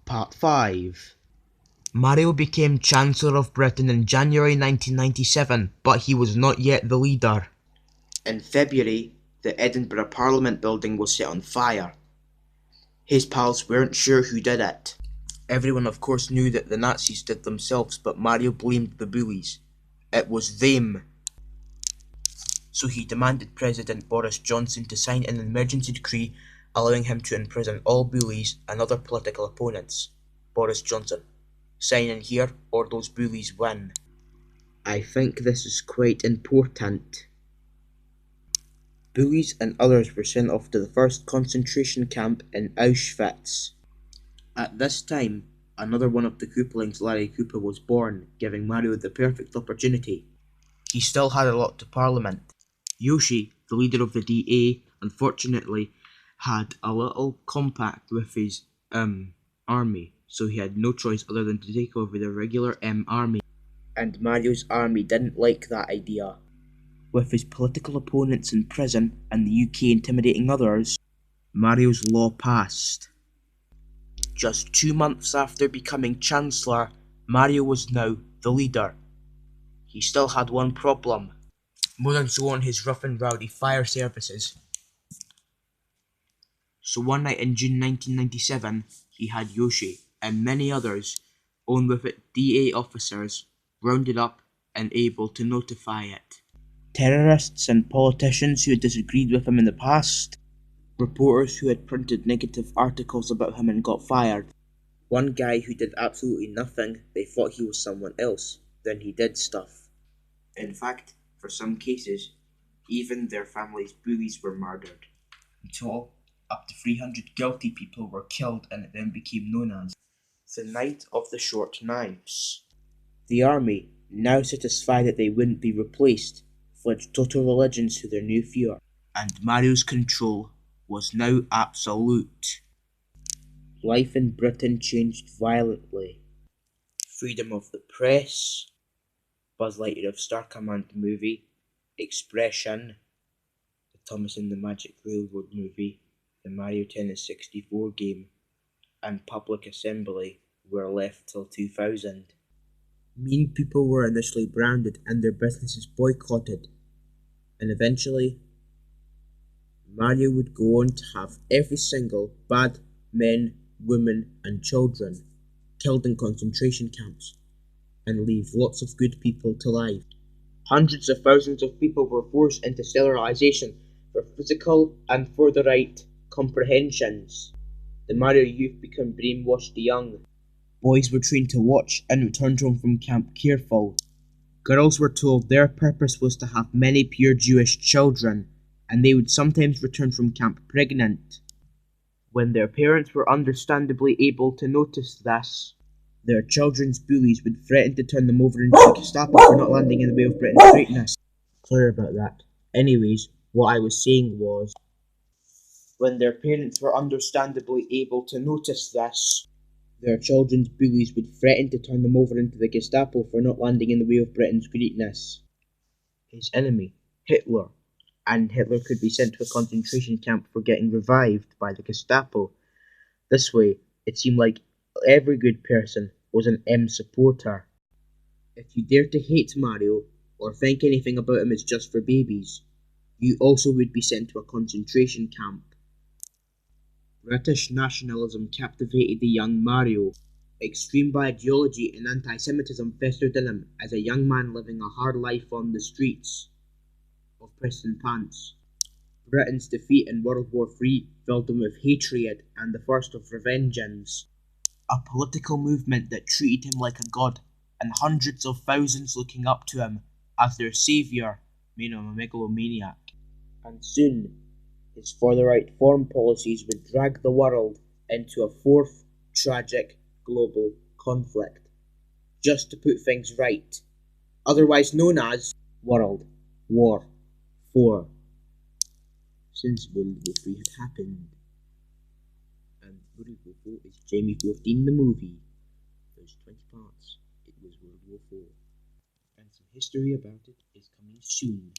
Part 5. Mario became Chancellor of Britain in January 1997, but he was not yet the leader. In February, the Edinburgh Parliament building was set on fire. His pals weren't sure who did it. Everyone of course knew that the Nazis did themselves, but Mario blamed the bullies. It was them. So he demanded President Boris Johnson to sign an emergency decree allowing him to imprison all bullies and other political opponents. Boris Johnson, sign in here or those bullies win. I think this is quite important. Bullies and others were sent off to the first concentration camp in Auschwitz. At this time, another one of the Koopalings, Larry Cooper, was born, giving Mario the perfect opportunity. He still had a lot to Parliament. Yoshi, the leader of the DA, unfortunately had a little compact with his army, so he had no choice other than to take over the regular army. And Mario's army didn't like that idea. With his political opponents in prison and the UK intimidating others, Mario's law passed. Just 2 months after becoming Chancellor, Mario was now the leader. He still had one problem. More than so on his rough and rowdy fire services. So one night in June 1997, he had Yoshi and many others, along with it DA officers, rounded up and able to notify it. Terrorists and politicians who had disagreed with him in the past. Reporters who had printed negative articles about him and got fired. One guy who did absolutely nothing, they thought he was someone else, then he did stuff. In fact, for some cases, even their families' bullies were murdered. In total, up to 300 guilty people were killed, and it then became known as the Night of the Short Knives. The army, now satisfied that they wouldn't be replaced, fled total allegiance to their new Führer, and Mario's control was now absolute. Life in Britain changed violently. Freedom of the press, Buzz Lightyear of Star Command movie, Expression, the Thomas and the Magic Railroad movie, the Mario Tennis 64 game, and public assembly were left till 2000. Mean people were initially branded and their businesses boycotted, and eventually Mario would go on to have every single bad men, women and children killed in concentration camps, and leave lots of good people to live. Hundreds of thousands of people were forced into sterilization for physical and for the right comprehensions. The Mario youth became brainwashed young. Boys were trained to watch and returned home from camp careful. Girls were told their purpose was to have many pure Jewish children, and they would sometimes return from camp pregnant. When their parents were understandably able to notice this, their children's bullies would threaten to turn them over into the Gestapo for not landing in the way of Britain's greatness. Sorry about that. Anyways, what I was saying was, when their parents were understandably able to notice this, their children's bullies would threaten to turn them over into the Gestapo for not landing in the way of Britain's greatness. His enemy, Hitler, and Hitler could be sent to a concentration camp for getting revived by the Gestapo. This way, it seemed like every good person was an M supporter. If you dare to hate Mario, or think anything about him is just for babies, you also would be sent to a concentration camp. British nationalism captivated the young Mario. Extreme ideology and anti-Semitism festered in him as a young man living a hard life on the streets of Preston Pants. Britain's defeat in World War III filled him with hatred and the thirst of revengeance. A political movement that treated him like a god, and hundreds of thousands looking up to him as their saviour made him a megalomaniac. And soon, his for the right foreign policies would drag the world into a fourth tragic global conflict, just to put things right, otherwise known as World War IV. Since World War III had happened, and World War IV is Jamie 14 the movie. There's 20 parts. It was World War IV, and some history about it is coming soon.